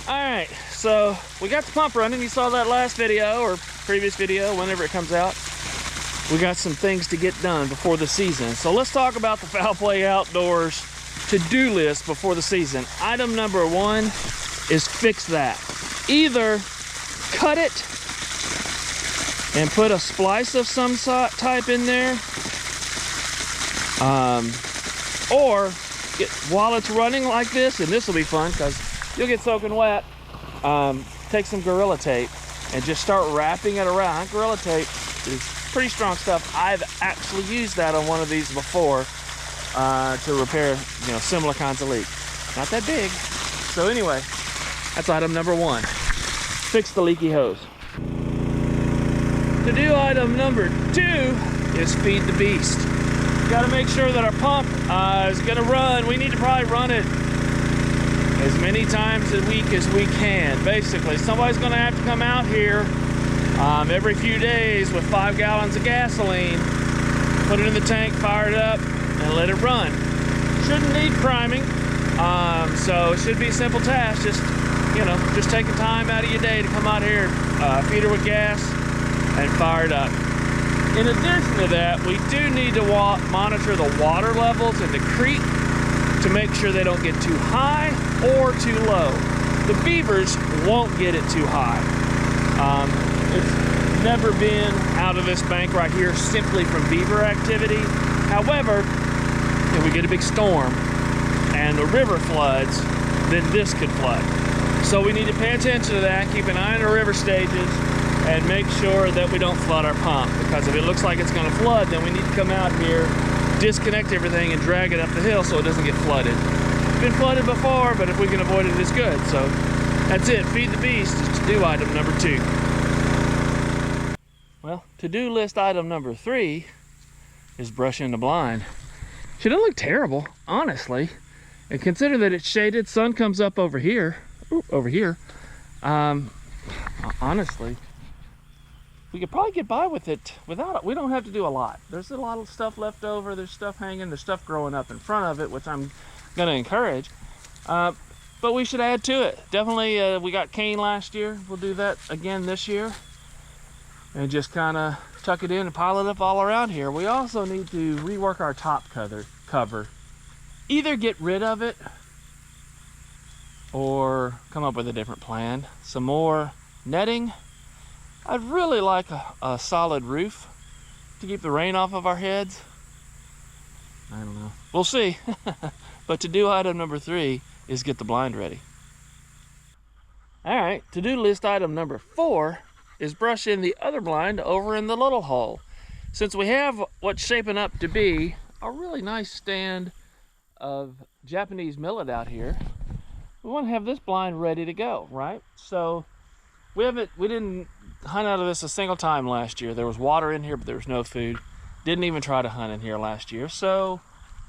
All right, so we got the pump running. You saw that last video or previous video, whenever it comes out. We got some things to get done before the season. So let's talk about the Fowl Play Outdoors to-do list before the season. Item number 1 is fix that. Either cut it and put a splice of some type in there, or while it's running like this, and this will be fun because you'll get soaking wet, take some Gorilla Tape and just start wrapping it around. Gorilla Tape is pretty strong stuff. I've actually used that on one of these before to repair, similar kinds of leaks. Not that big. So anyway, that's item number 1. Fix the leaky hose. To do item number 2 is feed the beast. Got to make sure that our pump is going to run. We need to probably run it as many times a week as we can. Basically, somebody's going to have to come out here every few days with 5 gallons of gasoline, put it in the tank, fire it up, and let it run. Shouldn't need priming, so it should be a simple task. Just taking time out of your day to come out here, feed her with gas, and fire it up. In addition to that, we do need to monitor the water levels in the creek to make sure they don't get too high or too low. The beavers won't get it too high. It's never been out of this bank right here simply from beaver activity. However, if we get a big storm and the river floods, then this could flood. So we need to pay attention to that, keep an eye on the river stages, and make sure that we don't flood our pump, because if it looks like it's going to flood, then we need to come out here, disconnect everything, and drag it up the hill so it doesn't get flooded. It's been flooded before, but if we can avoid it, it's good. So that's it. Feed the beast is to-do item number 2. Well, to-do list item number 3 is brushing the blind. She doesn't look terrible, honestly. And consider that it's shaded, sun comes up over here. Honestly, we could probably get by with it without it. We don't have to do a lot. There's a lot of stuff left over. There's stuff hanging. There's stuff growing up in front of it, which I'm going to encourage. But we should add to it. Definitely, we got cane last year. We'll do that again this year. And just kind of tuck it in and pile it up all around here. We also need to rework our top cover. Either get rid of it or come up with a different plan. Some more netting. I'd really like a solid roof to keep the rain off of our heads. I don't know. We'll see. But to-do item number 3 is get the blind ready. All right, to-do list item number 4 is brush in the other blind over in the little hole. Since we have what's shaping up to be a really nice stand of Japanese millet out here, we want to have this blind ready to go, right? So we didn't hunt out of this a single time last year. There was water in here, but there was no food. Didn't even try to hunt in here last year, so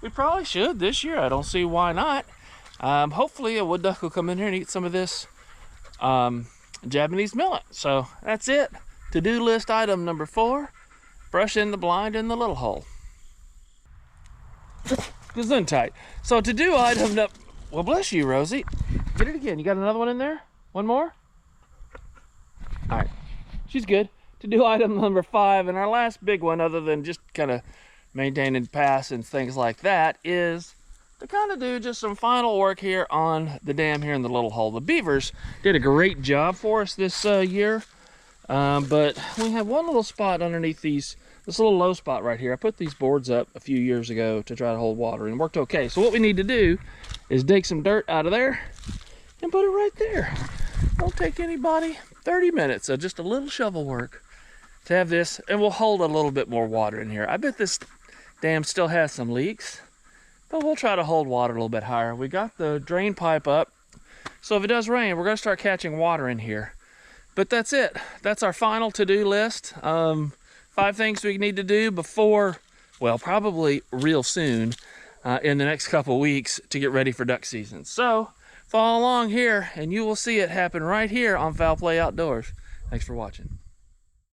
we probably should this year. I don't see why not. Hopefully a wood duck will come in here and eat some of this Japanese millet. So that's it. To-do list item number 4, brush in the blind in the little hole. Gesundheit. So to-do item number, well, bless you, Rosie. Get it again. You got another one in there? One more? All right, she's good. To-do item number 5, and our last big one, other than just kind of maintaining pass and things like that, is to kind of do just some final work here on the dam here in the little hole. The beavers did a great job for us this year, but we have one little spot underneath this little low spot right here. I put these boards up a few years ago to try to hold water, and it worked okay. So what we need to do is dig some dirt out of there and put it right there. Don't take anybody 30 minutes, so just a little shovel work to have this, and we'll hold a little bit more water in here. I bet this dam still has some leaks, but we'll try to hold water a little bit higher. We got the drain pipe up, so if it does rain, we're gonna start catching water in here. But that's it. That's our final to-do list. 5 things we need to do before, well, probably real soon, in the next couple weeks to get ready for duck season. So follow along here and you will see it happen right here on Fowl Play Outdoors. Thanks for watching.